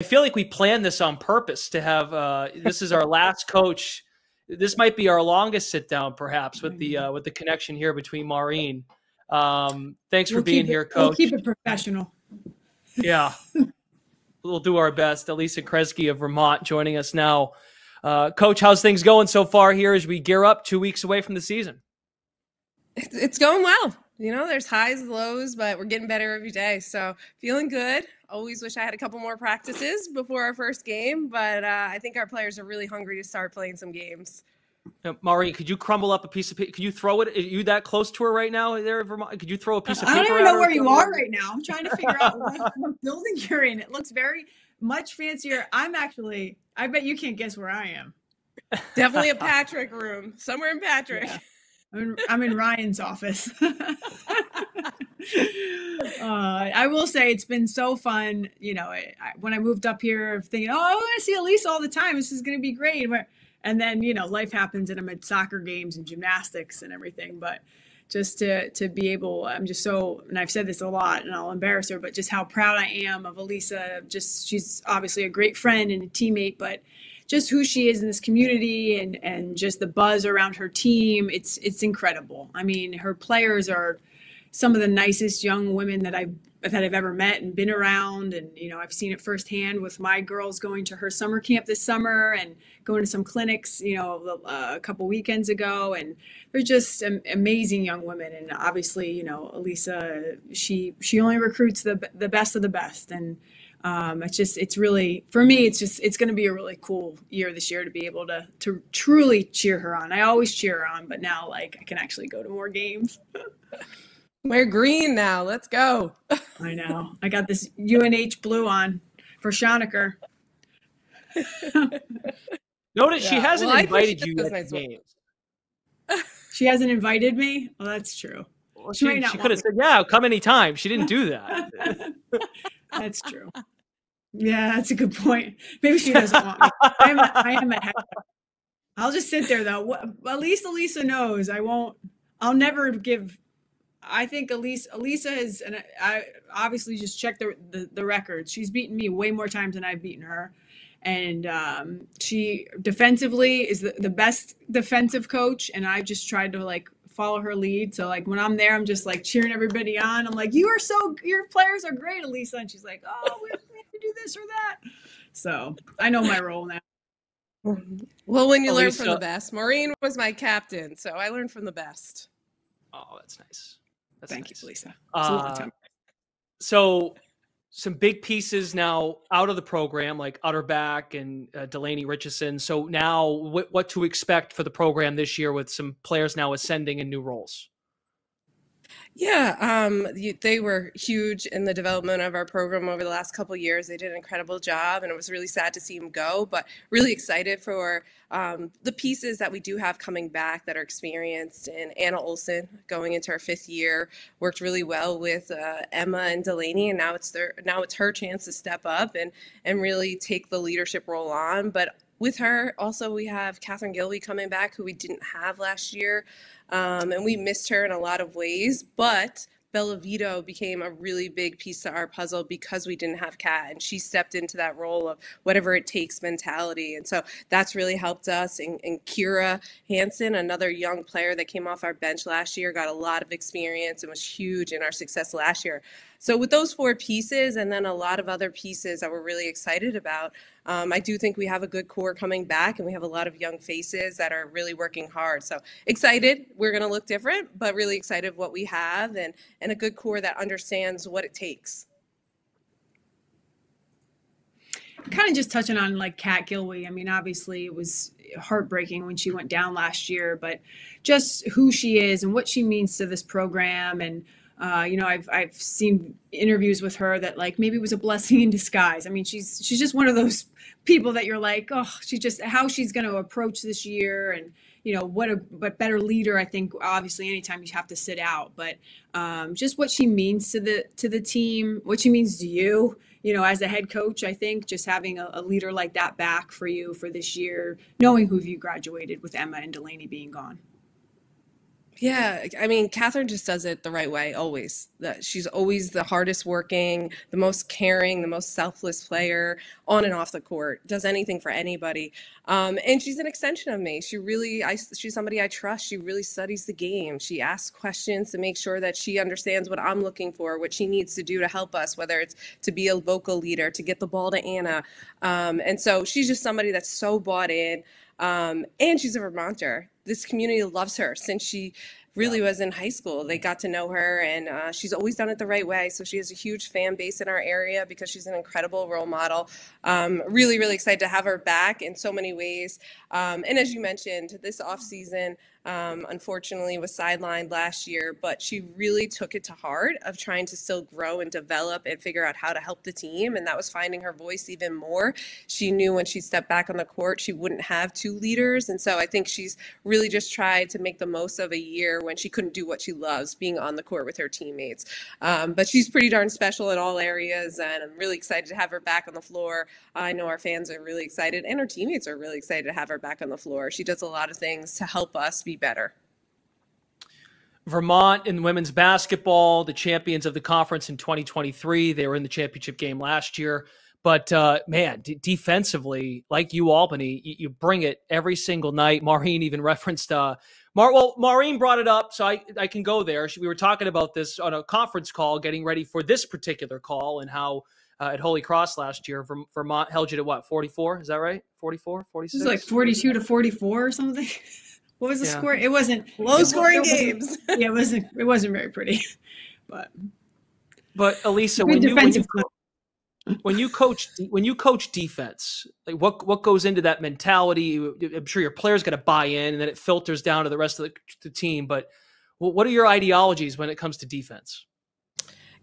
feel like we planned this on purpose to have this is our last coach. This might be our longest sit down, perhaps, with the connection here between Maureen. Thanks for being here, Coach. We'll keep it professional. Yeah, we'll do our best. Alisa Kresge of Vermont joining us now. Coach, how's things going so far here as we gear up 2 weeks away from the season? It's going well. You know, there's highs and lows, but we're getting better every day. So feeling good. Always wish I had a couple more practices before our first game, but I think our players are really hungry to start playing some games. Maureen, could you crumble up a piece of paper? Could you throw it? Are you that close to her right now there in Vermont? Could you throw a piece of paper? I don't even know where you are right now. I'm trying to figure out what building you're in. It looks very much fancier. I bet you can't guess where I am. Definitely a Patrick room, somewhere in Patrick. Yeah. I'm in Ryan's office. I will say it's been so fun. You know, when I moved up here, thinking, oh, I want to see Alisa all the time. This is going to be great. And then, you know, life happens and I'm at soccer games and gymnastics and everything. But just to be able, I'm just so, and I've said this a lot and I'll embarrass her, but just how proud I am of Alisa. She's obviously a great friend and a teammate, but just who she is in this community and just the buzz around her team, it's incredible. I mean, her players are some of the nicest young women that I've ever met and been around. And, you know, I've seen it firsthand with my girls going to her summer camp this summer and going to some clinics, you know, a couple weekends ago. And they're just amazing young women. And obviously, you know, Alisa, she only recruits the best of the best. And it's really, for me, it's going to be a really cool year this year to be able to truly cheer her on. I always cheer her on, but now I can actually go to more games. We're green now. Let's go. I know. I got this UNH blue on for Schoenecker. Notice she hasn't invited you to games. She hasn't invited me? Well, that's true. Well, she could have said, yeah, come anytime. She didn't do that. That's true. Yeah, that's a good point. Maybe she doesn't want me. I am a head. I'll just sit there, though. At least Alisa knows I'll never give. I think Alisa has, and I obviously just checked the records. She's beaten me way more times than I've beaten her. And she defensively is the best defensive coach. And I've just tried to follow her lead. So when I'm there, I'm just cheering everybody on. I'm like, your players are great, Alisa. And she's like, oh, we have to do this or that. So I know my role now. Well, when you learn from the best, Maureen was my captain. So I learned from the best. Oh, that's nice. Thank you, Alisa. So some big pieces now out of the program, like Utterback and Delaney Richardson. So now what to expect for the program this year with some players now ascending in new roles? Yeah, they were huge in the development of our program over the last couple of years. They did an incredible job, and it was really sad to see them go, but really excited for the pieces that we do have coming back that are experienced. And Anna Olson, going into her 5th year, worked really well with Emma and Delaney, and now it's her chance to step up and really take the leadership role on. But with her, also, we have Catherine Gilby coming back, who we didn't have last year. And we missed her in a lot of ways, but Bella Vito became a really big piece to our puzzle because we didn't have Kat, and she stepped into that role of whatever it takes mentality. And so that's really helped us. And Kira Hansen, another young player that came off our bench last year, got a lot of experience and was huge in our success last year. So with those 4 pieces and then a lot of other pieces that we're really excited about, I do think we have a good core coming back, and we have a lot of young faces that are really working hard. So excited. We're going to look different, but really excited what we have and a good core that understands what it takes. Kind of just touching on Kat Gilby. I mean, obviously it was heartbreaking when she went down last year, but just who she is and what she means to this program. And I've seen interviews with her that maybe it was a blessing in disguise. I mean, she's just one of those people that you're like, oh, how she's going to approach this year, and what better leader. I think obviously anytime you have to sit out, but just what she means to the team, what she means to you, as a head coach. I think just having a leader like that back for you for this year, knowing who you graduated with Emma and Delaney being gone. Yeah, I mean, Catherine just does it the right way, always. She's always the hardest working, the most caring, the most selfless player on and off the court, does anything for anybody. And she's an extension of me. She's somebody I trust. She really studies the game. She asks questions to make sure that she understands what I'm looking for, what she needs to do to help us, whether it's to be a vocal leader, to get the ball to Anna. And so she's just somebody that's so bought in. And she's a Vermonter. This community loves her since she really was in high school. They got to know her, and she's always done it the right way. So she has a huge fan base in our area because she's an incredible role model. Really, really excited to have her back in so many ways. And as you mentioned, this offseason, unfortunately was sidelined last year, but she really took it to heart of trying to still grow and develop and figure out how to help the team. And that was finding her voice even more. She knew when she stepped back on the court, she wouldn't have two leaders. And so I think she's really just tried to make the most of a year when she couldn't do what she loves, being on the court with her teammates. But she's pretty darn special in all areas, and I'm really excited to have her back on the floor. I know our fans are really excited, and our teammates are really excited to have her back on the floor. She does a lot of things to help us be better. Vermont in women's basketball, the champions of the conference in 2023. They were in the championship game last year. But, man, defensively, like you, Albany, you bring it every single night. Maureen even referenced Maureen brought it up, so I can go there. We were talking about this on a conference call, getting ready for this particular call, and how at Holy Cross last year, Vermont held you to what, 44? Is that right? 44, 46? It was like 42 to 44 or something. What was the score? It wasn't low-scoring games. Yeah, it wasn't very pretty. But Alisa, when you coach defense, like what goes into that mentality? I'm sure your players got to buy in, and then it filters down to the rest of the team. But what are your ideologies when it comes to defense?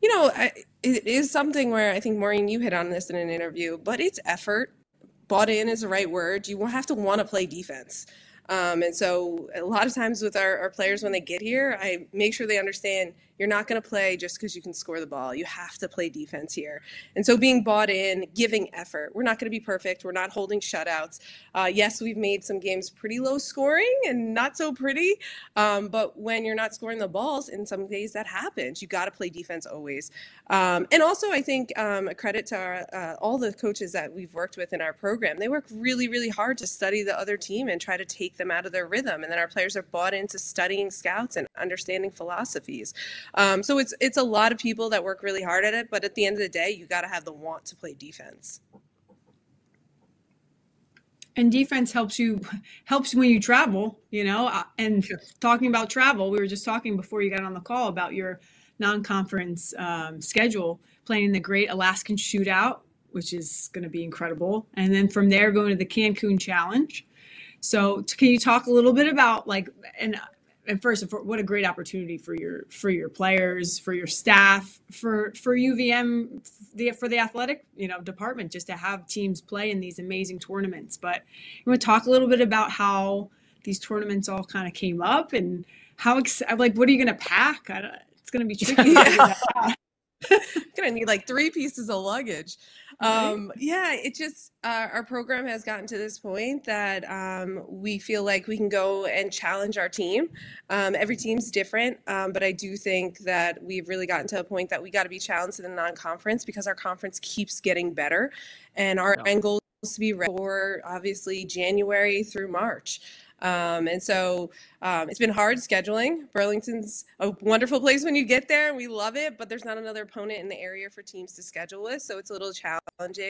You know, it is something where I think, Maureen, you hit on this in an interview, but it's effort. Bought in is the right word. You have to want to play defense. And so a lot of times with our players, when they get here, I make sure they understand you're not going to play just because you can score the ball. You have to play defense here. And so being bought in, giving effort. We're not going to be perfect. We're not holding shutouts. Yes, we've made some games pretty low scoring and not so pretty. But when you're not scoring the balls, in some days that happens. You got to play defense always. And also, I think a credit to all the coaches that we've worked with in our program. They work really, really hard to study the other team and try to take them out of their rhythm. And then our players are bought into studying scouts and understanding philosophies. So it's a lot of people that work really hard at it, but at the end of the day, you got to have the want to play defense. And defense helps when you travel, and talking about travel, we were just talking before you got on the call about your non-conference schedule, playing in the Great Alaskan Shootout, which is going to be incredible. And then from there, going to the Cancun Challenge. So can you talk a little bit about and first, what a great opportunity for your players, for your staff, for UVM, for the athletic department, just to have teams play in these amazing tournaments. But you want to talk a little bit about how these tournaments all kind of came up and how what are you going to pack? It's going to be tricky. Gonna need like 3 pieces of luggage. It just our program has gotten to this point that we feel like we can go and challenge our team. Every team's different, but I do think that we've really gotten to a point that we got to be challenged in the non-conference because our conference keeps getting better, and our end goal is to be ready for obviously January through March. And so it's been hard scheduling. Burlington's a wonderful place when you get there, and we love it, but there's not another opponent in the area for teams to schedule with, so it's a little challenging.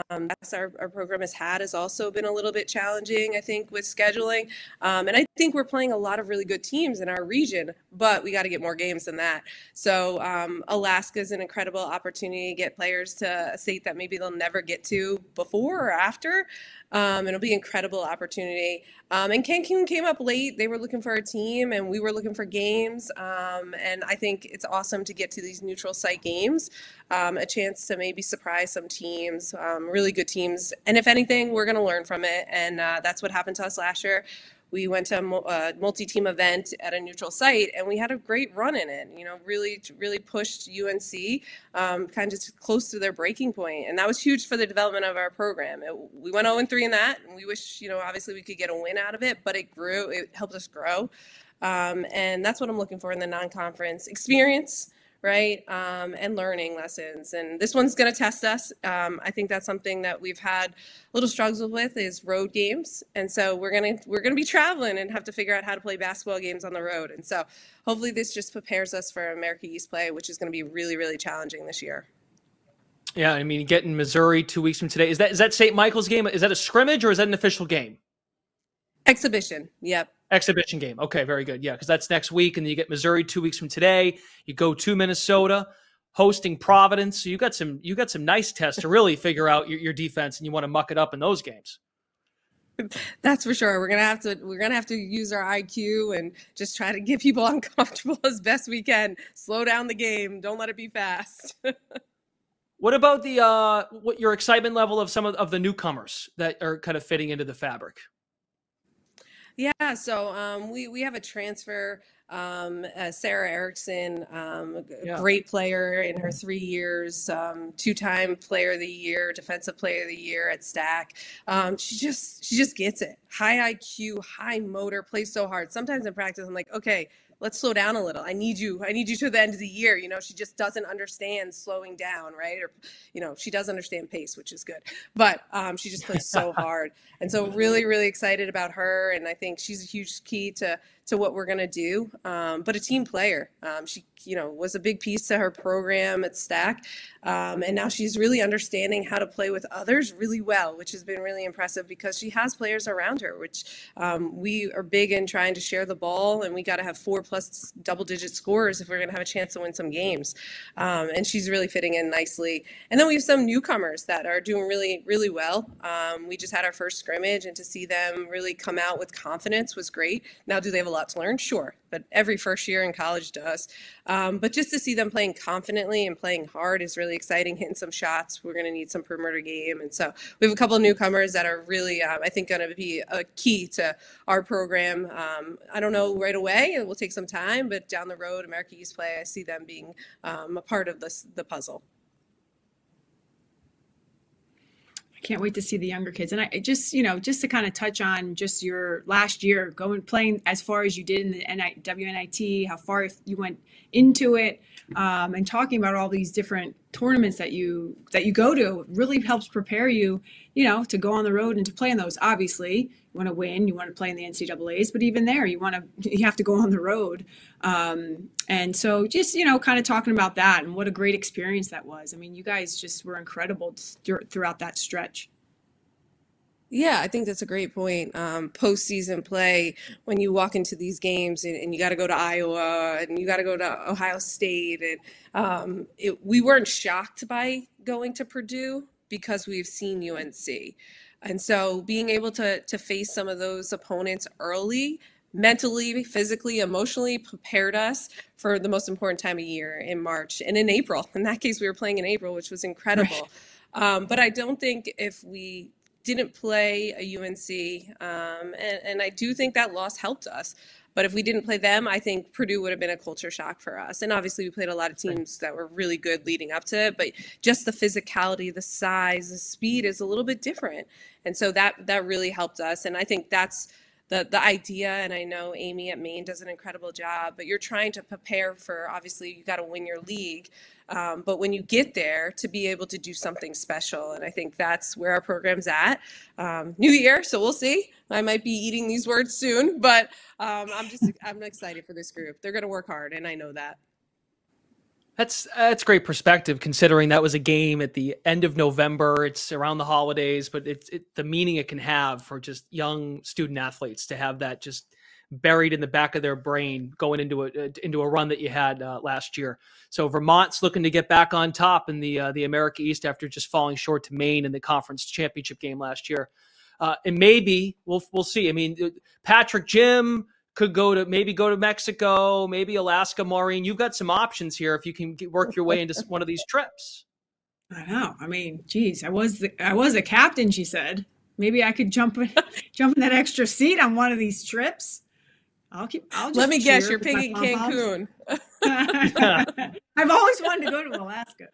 That's our program has also been a little bit challenging, I think, with scheduling. And I think we're playing a lot of really good teams in our region, but we got to get more games than that. So Alaska is an incredible opportunity to get players to a state that maybe they'll never get to before or after. It'll be an incredible opportunity. And Cancun came up late. They were looking for a team, and we were looking for games. And I think it's awesome to get to these neutral site games, a chance to maybe surprise some teams, really good teams. And if anything, we're going to learn from it. And that's what happened to us last year. We went to a multi-team event at a neutral site, and we had a great run in it. Really, really pushed UNC kind of just close to their breaking point, and that was huge for the development of our program. We went 0-3 in that, and we wish, obviously we could get a win out of it, but it grew. It helped us grow. And that's what I'm looking for in the non-conference experience, right? And learning lessons. And this one's going to test us. I think that's something that we've had little struggles with is road games. And so we're going to be traveling and have to figure out how to play basketball games on the road. And so hopefully this just prepares us for America East play, which is going to be really, really challenging this year. Yeah, I mean, getting Missouri 2 weeks from today. Is that St. Michael's game? Is that a scrimmage or is that an official game? Exhibition. Yep. Exhibition game. Okay, very good. Yeah, because that's next week, and then you get Missouri 2 weeks from today. You go to Minnesota, hosting Providence. So you got some nice tests to really figure out your defense, and you want to muck it up in those games. That's for sure. We're gonna have to use our IQ and just try to get people uncomfortable as best we can. Slow down the game. Don't let it be fast. What about what your excitement level of some of the newcomers that are kind of fitting into the fabric? Yeah, so we have a transfer, Sarah Erickson, great player in her 3 years, 2-time player of the year, defensive player of the year at Stack. She just gets it. High IQ, high motor, plays so hard. Sometimes in practice, I'm like, okay, let's slow down a little. I need you to the end of the year. She just doesn't understand slowing down, right? Or, she does understand pace, which is good, but she just plays so hard. And so really, really excited about her. And I think she's a huge key to what we're going to do. But a team player, she, was a big piece to her program at Stack. And now she's really understanding how to play with others really well, which has been really impressive because she has players around her, which we are big in trying to share the ball, and we got to have 4+ double-digit scores if we're going to have a chance to win some games. And she's really fitting in nicely. And then we have some newcomers that are doing really, really well. We just had our first scrimmage, and to see them really come out with confidence was great. Now, do they have a lot to learn? Sure, but every first year in college does. But just to see them playing confidently and playing hard is really exciting, hitting some shots. We're going to need some perimeter game. And so we have a couple of newcomers that are really, I think, going to be a key to our program. I don't know right away. It will take some time, but down the road, America East play, I see them being a part of the puzzle. Can't wait to see the younger kids. And I just, just to kind of touch on just your last year playing as far as you did in the WNIT, how far you went into it, and talking about all these different tournaments that you go to really helps prepare you, to go on the road and to play in those. Obviously, you want to win, you want to play in the NCAAs, but even there, you have to go on the road. And so just, kind of talking about that and what a great experience that was. I mean, you guys just were incredible throughout that stretch. Yeah, I think that's a great point. Postseason play, when you walk into these games and you got to go to Iowa and you got to go to Ohio State. And we weren't shocked by going to Purdue because we've seen UNC. And so being able to face some of those opponents early, mentally, physically, emotionally prepared us for the most important time of year in March and in April. In that case, we were playing in April, which was incredible. Right. But I don't think if we didn't play a UNC, and I do think that loss helped us. But if we didn't play them, I think Purdue would have been a culture shock for us. And obviously we played a lot of teams that were really good leading up to it, but just the physicality, the size, the speed is a little bit different. And so that really helped us. And I think that's the idea. And I know Amy at Maine does an incredible job, but you're trying to prepare for, obviously you got to win your league. But when you get there, to be able to do something special. And I think that's where our program's at. New year, so we'll see. I might be eating these words soon, but I'm excited for this group. They're going to work hard, and I know that. That's great perspective, considering that was a game at the end of November. It's around the holidays, but the meaning it can have for just young student athletes to have that just buried in the back of their brain going into a run that you had last year. So Vermont's looking to get back on top in the America East after just falling short to Maine in the conference championship game last year. And maybe we'll see. I mean, Patrick Jim could go to Mexico, maybe Alaska. Maureen, you've got some options here if you can work your way into one of these trips. I know. I mean, geez, I was a captain, she said. Maybe I could jump in that extra seat on one of these trips. Let me guess, you're picking Cancun. I've always wanted to go to Alaska,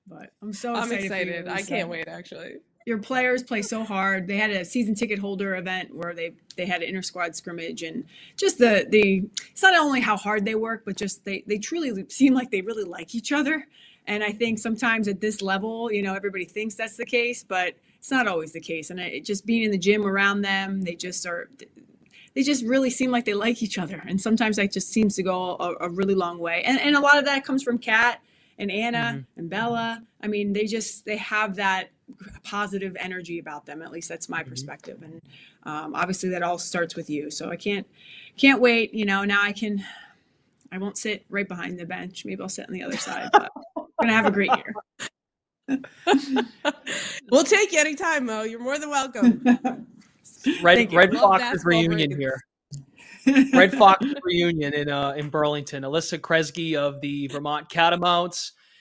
but I'm excited. I can't wait, actually. your players play so hard. They had a season ticket holder event where they had an inter squad scrimmage, and just the it's not only how hard they work, but just they truly seem like they really like each other. And I think sometimes at this level, you know, everybody thinks that's the case, but it's not always the case. And just being in the gym around them, they just really seem like they like each other. And sometimes that just seems to go a really long way. And a lot of that comes from Kat and Anna and Bella. I mean, they have that positive energy about them. At least that's my perspective. And obviously that all starts with you. So I can't wait. You know, now I won't sit right behind the bench. Maybe I'll sit on the other side, but I'm going to have a great year. We'll take you anytime, Mo. You're more than welcome. Red Fox's reunion here. Red Fox reunion in Burlington. Alisa Kresge of the Vermont Catamounts,